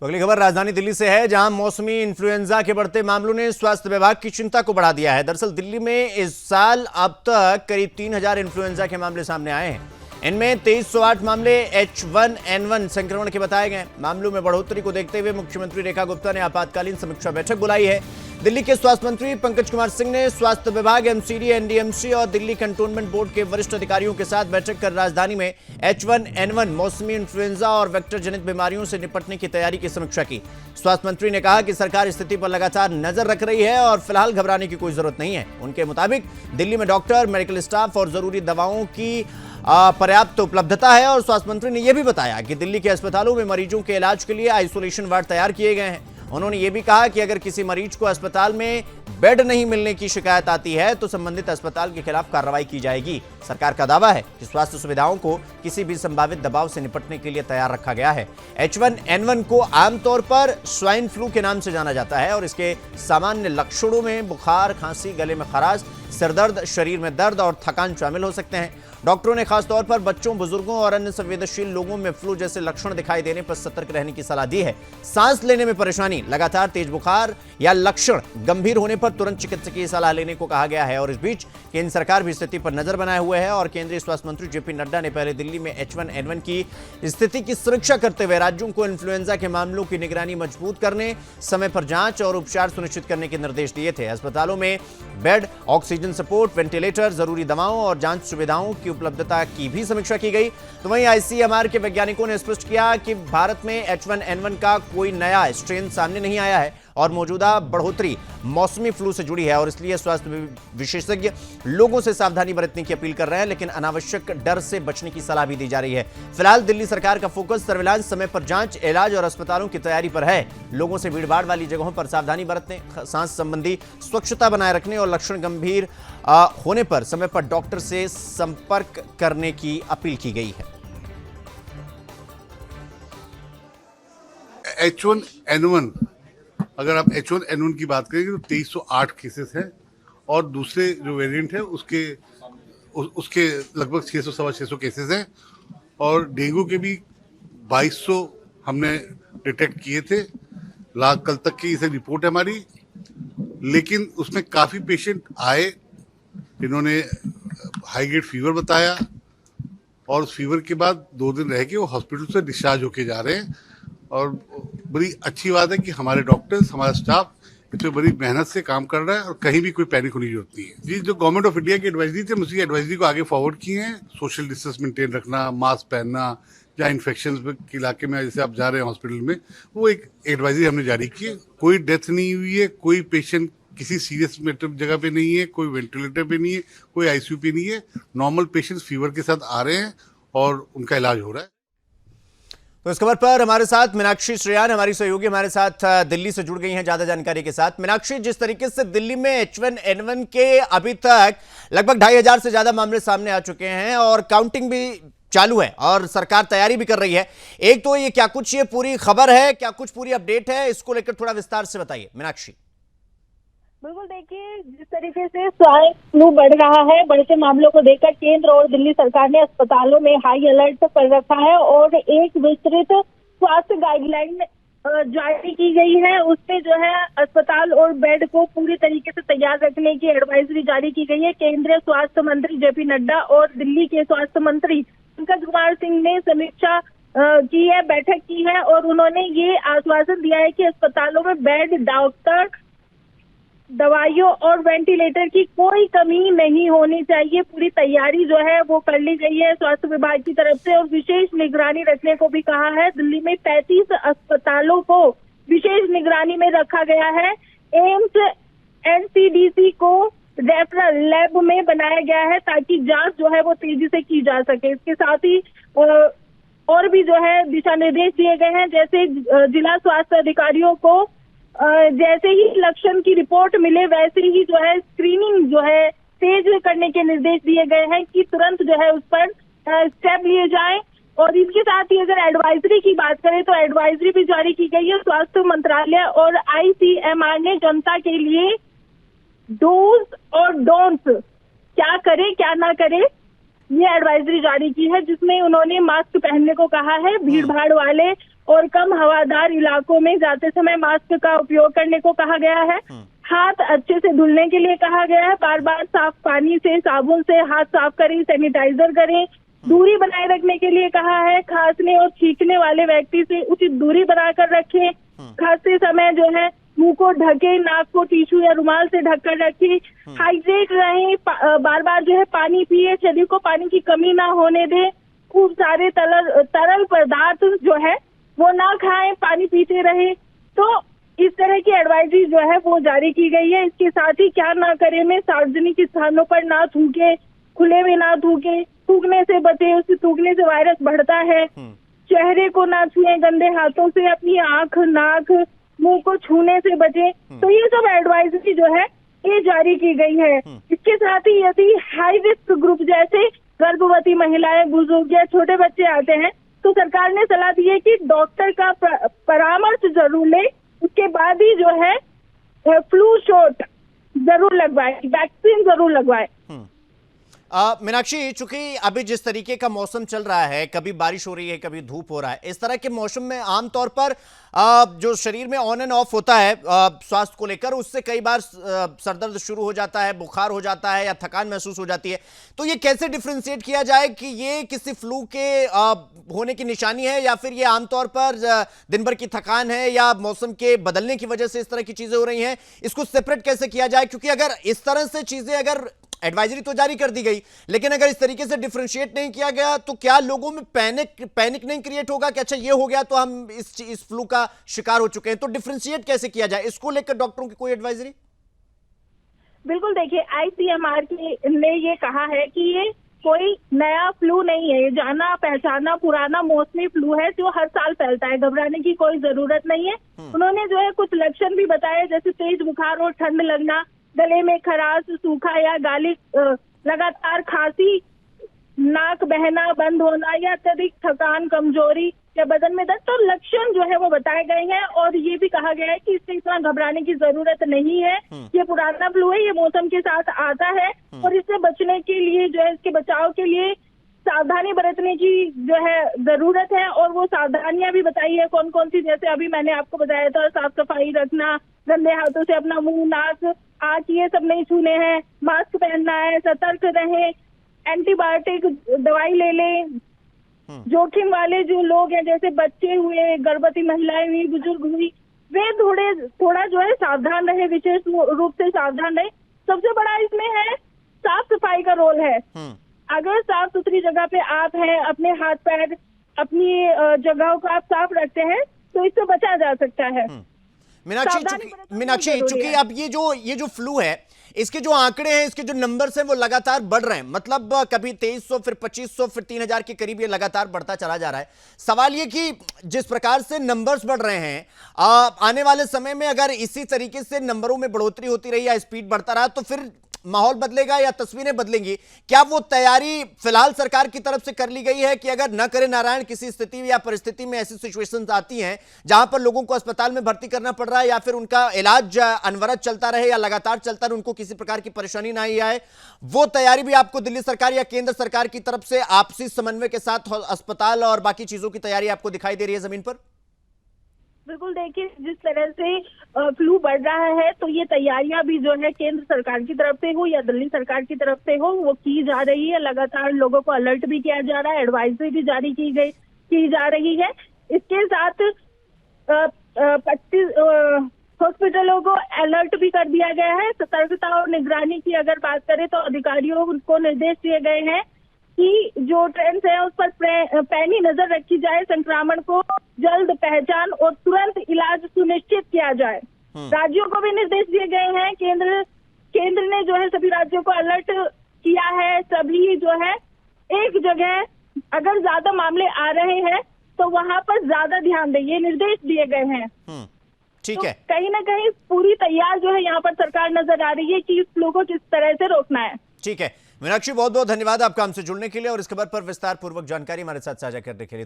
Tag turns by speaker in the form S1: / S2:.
S1: तो अगली खबर राजधानी दिल्ली से है, जहां मौसमी इन्फ्लुएंजा के बढ़ते मामलों ने स्वास्थ्य विभाग की चिंता को बढ़ा दिया है। दरअसल दिल्ली में इस साल अब तक करीब 3000 इन्फ्लुएंजा के मामले सामने आए हैं। इनमें 2308 मामले H1N1 संक्रमण के बताए गए। मामलों में बढ़ोतरी को देखते हुए मुख्यमंत्री रेखा गुप्ता ने आपातकालीन समीक्षा बैठक बुलाई है। दिल्ली के स्वास्थ्य मंत्री पंकज कुमार सिंह ने स्वास्थ्य विभाग, MCD, NDMC और दिल्ली कंटोनमेंट बोर्ड के वरिष्ठ अधिकारियों के साथ बैठक कर राजधानी में H1N1 मौसमी इन्फ्लुएंजा और वेक्टर जनित बीमारियों से निपटने की तैयारी की समीक्षा की। स्वास्थ्य मंत्री ने कहा कि सरकार स्थिति पर लगातार नजर रख रही है और फिलहाल घबराने की कोई जरूरत नहीं है। उनके मुताबिक दिल्ली में डॉक्टर, मेडिकल स्टाफ और जरूरी दवाओं की पर्याप्त उपलब्धता है। और स्वास्थ्य मंत्री ने यह भी बताया कि दिल्ली के अस्पतालों में मरीजों के इलाज के लिए आइसोलेशन वार्ड तैयार किए गए हैं। उन्होंने ये भी कहा कि अगर किसी मरीज को अस्पताल में बेड नहीं मिलने की शिकायत आती है तो संबंधित अस्पताल के खिलाफ कार्रवाई की जाएगी। सरकार का दावा है कि स्वास्थ्य सुविधाओं को किसी भी संभावित दबाव से निपटने के लिए तैयार रखा गया है। H1N1 को आमतौर पर स्वाइन फ्लू के नाम से जाना जाता है और इसके सामान्य लक्षणों में बुखार, खांसी, गले में खराश, सिरदर्द, शरीर में दर्द और थकान शामिल हो सकते हैं। डॉक्टरों ने खासतौर पर बच्चों, बुजुर्गों और अन्य संवेदनशील लोगों में फ्लू जैसे लक्षण दिखाई देने पर सतर्क रहने की सलाह दी है। सांस लेने में परेशानी, लगातार तेज बुखार या लक्षण गंभीर होने पर तुरंत चिकित्सकीय सलाह लेने को कहा गया है। और इस बीच केंद्र सरकार भी स्थिति पर नजर बनाए हुए है और केंद्रीय स्वास्थ्य मंत्री JP नड्डा ने पहले दिल्ली में H1N1 की स्थिति की समीक्षा करते हुए राज्यों को इन्फ्लुएंजा के मामलों की निगरानी मजबूत करने, समय पर जांच और उपचार सुनिश्चित करने के निर्देश दिए थे। अस्पतालों में बेड, ऑक्सीजन सपोर्ट, वेंटिलेटर, जरूरी दवाओं और जांच सुविधाओं की उपलब्धता की भी समीक्षा की गई। तो वहीं ICMR के वैज्ञानिकों ने स्पष्ट किया कि भारत में H1N1 का कोई नया स्ट्रेन सामने नहीं आया है और मौजूदा बढ़ोतरी मौसमी फ्लू से जुड़ी है और इसलिए स्वास्थ्य विशेषज्ञ लोगों से सावधानी बरतने की अपील कर रहे हैं, लेकिन अनावश्यक डर से बचने की सलाह भी दी जा रही है। फिलहाल दिल्ली सरकार का फोकस सर्विलांस, समय पर जांच, इलाज और अस्पतालों की तैयारी पर है। लोगों से भीड़भाड़ वाली जगहों पर सावधानी बरतने, सांस संबंधी स्वच्छता बनाए रखने और लक्षण गंभीर होने पर समय पर डॉक्टर से संपर्क करने की अपील की गई है।
S2: H1N1, अगर आप H1N1 की बात करेंगे तो 2308 केसेस हैं और दूसरे जो वेरिएंट है उसके लगभग 600 सवा 600 केसेस हैं और डेंगू के भी 2200 हमने डिटेक्ट किए थे। कल तक की इसे रिपोर्ट है हमारी, लेकिन उसमें काफ़ी पेशेंट आए, इन्होंने हाई ग्रेड फीवर बताया और उस फीवर के बाद 2 दिन रह के वो हॉस्पिटल से डिस्चार्ज होके जा रहे हैं। और बड़ी अच्छी बात है कि हमारे डॉक्टर्स, हमारा स्टाफ इसमें बड़ी मेहनत से काम कर रहा है और कहीं भी कोई पैनिक होने की जरूरत नहीं है। जी, जो गवर्नमेंट ऑफ इंडिया की एडवाइजरी थी, हम उसी एडवाइजरी को आगे फॉरवर्ड किए हैं। सोशल डिस्टेंस मेंटेन रखना, मास्क पहनना, या इन्फेक्शन के इलाके में जैसे आप जा रहे हैं हॉस्पिटल में, वो एक एडवाइजरी हमने जारी की है। कोई डेथ नहीं हुई है, कोई पेशेंट किसी सीरियस जगह पे नहीं है, कोई वेंटिलेटर पे नहीं है, कोई ICU पे नहीं है। नॉर्मल पेशेंट्स फीवर के साथ आ रहे हैं और उनका इलाज हो रहा है।
S1: तो इस खबर पर हमारे साथ मीनाक्षी श्रेयान, हमारी सहयोगी, हमारे साथ दिल्ली से जुड़ गई हैं ज्यादा जानकारी के साथ। मीनाक्षी, जिस तरीके से दिल्ली में H1N1 के अभी तक लगभग 2500 से ज्यादा मामले सामने आ चुके हैं और काउंटिंग भी चालू है और सरकार तैयारी भी कर रही है, एक तो ये क्या कुछ ये पूरी खबर है, क्या कुछ पूरी अपडेट है, इसको लेकर थोड़ा विस्तार से बताइए मीनाक्षी।
S3: बिल्कुल, देखिए जिस तरीके से स्वाइन फ्लू बढ़ रहा है, बढ़ते मामलों को देखकर केंद्र और दिल्ली सरकार ने अस्पतालों में हाई अलर्ट कर रखा है और एक विस्तृत स्वास्थ्य गाइडलाइन जारी की गई है। उसमें जो है अस्पताल और बेड को पूरी तरीके से तैयार रखने की एडवाइजरी जारी की गई है। केंद्रीय स्वास्थ्य मंत्री JP नड्डा और दिल्ली के स्वास्थ्य मंत्री पंकज कुमार सिंह ने समीक्षा की है, बैठक की है और उन्होंने ये आश्वासन दिया है कि अस्पतालों में बेड, डॉक्टर, दवाइयों और वेंटिलेटर की कोई कमी नहीं होनी चाहिए। पूरी तैयारी जो है वो कर ली गई है स्वास्थ्य विभाग की तरफ से और विशेष निगरानी रखने को भी कहा है। दिल्ली में 35 अस्पतालों को विशेष निगरानी में रखा गया है। एम्स, NCDC को रेफरल लैब में बनाया गया है ताकि जांच जो है वो तेजी से की जा सके। इसके साथ ही और भी जो है दिशा निर्देश दिए गए हैं, जैसे जिला स्वास्थ्य अधिकारियों को जैसे ही लक्षण की रिपोर्ट मिले वैसे ही जो है स्क्रीनिंग जो है तेज करने के निर्देश दिए गए हैं कि तुरंत जो है उस पर स्टेप लिए जाएं। और इसके साथ ही अगर एडवाइजरी की बात करें तो एडवाइजरी भी जारी की गई है। स्वास्थ्य मंत्रालय और ICMR ने जनता के लिए डूज और डोंट्स, क्या करे क्या ना करे, ये एडवाइजरी जारी की है, जिसमें उन्होंने मास्क पहनने को कहा है, भीड़ भाड़ वाले और कम हवादार इलाकों में जाते समय मास्क का उपयोग करने को कहा गया है। हाथ अच्छे से धुलने के लिए कहा गया है। बार बार साफ पानी से, साबुन से हाथ साफ करें, सैनिटाइजर करें। दूरी बनाए रखने के लिए कहा है। खांसने और छींकने वाले व्यक्ति से उचित दूरी बनाकर रखें। खांसते समय जो है मुंह को ढके, नाक को टिश्यू या रुमाल से ढककर रखें। हाइड्रेट रहें, बार बार जो है पानी पिए, शरीर को पानी की कमी ना होने दें। खूब सारे तरल पदार्थ जो है वो ना खाएं, पानी पीते रहें। तो इस तरह की एडवाइजरी जो है वो जारी की गई है। इसके साथ ही क्या ना करें में सार्वजनिक स्थानों पर ना थूके, खुले में ना थूके, थूकने से बचे, उससे थूकने से वायरस बढ़ता है। चेहरे को ना छुए, गंदे हाथों से अपनी आंख, नाक, मुंह को छूने से बचे। तो ये सब एडवाइजरी जो है ये जारी की गई है। इसके साथ ही यदि हाई रिस्क ग्रुप जैसे गर्भवती महिलाएं, बुजुर्ग या छोटे बच्चे आते हैं तो सरकार ने सलाह दी है कि डॉक्टर का परामर्श जरूर ले। उसके बाद ही जो है फ्लू शॉट जरूर लगवाए, वैक्सीन जरूर लगवाए।
S1: मीनाक्षी, चूंकि अभी जिस तरीके का मौसम चल रहा है, कभी बारिश हो रही है, कभी धूप हो रहा है, इस तरह के मौसम में आमतौर पर जो शरीर में ऑन एंड ऑफ होता है स्वास्थ्य को लेकर, उससे कई बार सरदर्द शुरू हो जाता है, बुखार हो जाता है या थकान महसूस हो जाती है। तो ये कैसे डिफ्रेंशिएट किया जाए कि ये किसी फ्लू के होने की निशानी है या फिर ये आमतौर पर दिन भर की थकान है या मौसम के बदलने की वजह से इस तरह की चीजें हो रही हैं? इसको सेपरेट कैसे किया जाए? क्योंकि अगर इस तरह से चीजें, अगर एडवाइजरी तो जारी कर दी गई, लेकिन अगर इस तरीके से डिफरेंशिएट नहीं किया गया तो क्या लोगों में पैनिक नहीं क्रिएट होगा कि अच्छा ये हो गया तो हम इस फ्लू का शिकार हो चुके हैं? तो डिफरेंशिएट कैसे किया जाए, इसको लेकर डॉक्टरों की कोई एडवाइजरी?
S3: बिल्कुल, देखिए आईसीएमआर ने ये कहा है कि ये कोई नया फ्लू नहीं है, ये जाना पहचाना पुराना मौसमी फ्लू है जो हर साल फैलता है। घबराने की कोई जरूरत नहीं है। उन्होंने जो है कुछ लक्षण भी बताए, जैसे तेज बुखार और ठंड लगना, गले में खराश, सूखा या गाली, लगातार खांसी, नाक बहना, बंद होना या अत्यधिक थकान, कमजोरी या बदन में दर्द। तो लक्षण जो है वो बताए गए हैं और ये भी कहा गया है कि इससे इतना घबराने की जरूरत नहीं है। ये पुराना फ्लू है, ये मौसम के साथ आता है और इससे बचने के लिए जो है, इसके बचाव के लिए सावधानी बरतने की जो है जरूरत है। और वो सावधानियां भी बताई है कौन कौन सी, जैसे अभी मैंने आपको बताया था, साफ सफाई रखना, गंदे हाथों से अपना मुंह, नाक, आंख ये सब नहीं छूने हैं, मास्क पहनना है, सतर्क रहें, एंटीबायोटिक दवाई ले लें। जोखिम वाले जो लोग हैं, जैसे बच्चे हुए, गर्भवती महिलाएं हुई, बुजुर्ग हुई, वे थोड़ा जो है सावधान रहे, विशेष रूप से सावधान रहे। सबसे बड़ा इसमें है साफ सफाई का रोल है। अगर साफ सुथरी जगह पे आप हैं, अपने हाथ पैर, अपनी जगहों को आप साफ रखते हैं तो इससे बचा जा सकता है।
S1: मीनाक्षी, चूंकि अब ये जो फ्लू है, इसके जो आंकड़े हैं, इसके जो नंबर्स हैं वो लगातार बढ़ रहे हैं। मतलब कभी 2300, फिर 2500, फिर 3000 के करीब ये लगातार बढ़ता चला जा रहा है। सवाल ये कि जिस प्रकार से नंबर्स बढ़ रहे हैं, आने वाले समय में अगर इसी तरीके से नंबरों में बढ़ोतरी होती रही या स्पीड बढ़ता रहा तो फिर माहौल बदलेगा या तस्वीरें बदलेंगी? क्या वो तैयारी फिलहाल सरकार की तरफ से कर ली गई है कि अगर न करे नारायण किसी स्थिति या परिस्थिति में ऐसी सिचुएशंस आती हैं जहां पर लोगों को अस्पताल में भर्ती करना पड़ रहा है या फिर उनका इलाज अनवरत चलता रहे या लगातार चलता रहे, उनको किसी प्रकार की परेशानी ना ही आए, वो तैयारी भी आपको दिल्ली सरकार या केंद्र सरकार की तरफ से आपसी समन्वय के साथ अस्पताल और बाकी चीजों की तैयारी आपको दिखाई दे रही है जमीन पर?
S3: बिल्कुल, देखिए जिस तरह से फ्लू बढ़ रहा है तो ये तैयारियां भी जो है केंद्र सरकार की तरफ से हो या दिल्ली सरकार की तरफ से हो वो की जा रही है। लगातार लोगों को अलर्ट भी किया जा रहा है, एडवाइजरी भी जारी की जा रही है। इसके साथ 25 हॉस्पिटलों को अलर्ट भी कर दिया गया है। सतर्कता और निगरानी की अगर बात करें तो अधिकारियों को निर्देश दिए गए हैं कि जो ट्रेंड्स है उस पर पैनी नजर रखी जाए, संक्रमण को जल्द पहचान और तुरंत इलाज सुनिश्चित किया जाए। राज्यों को भी निर्देश दिए गए हैं। केंद्र ने जो है सभी राज्यों को अलर्ट किया है। सभी जो है एक जगह अगर ज्यादा मामले आ रहे हैं तो वहां पर ज्यादा ध्यान दें, ये निर्देश दिए गए हैं।
S1: ठीक है,
S3: तो कहीं ना कहीं पूरी तैयार जो है यहाँ पर सरकार नजर आ रही है कि इस फ्लू को किस तरह से रोकना है।
S1: ठीक है मीनाक्षी, बहुत बहुत धन्यवाद आपका हमसे जुड़ने के लिए और इस खबर पर विस्तार पूर्वक जानकारी हमारे साथ साझा करने के लिए।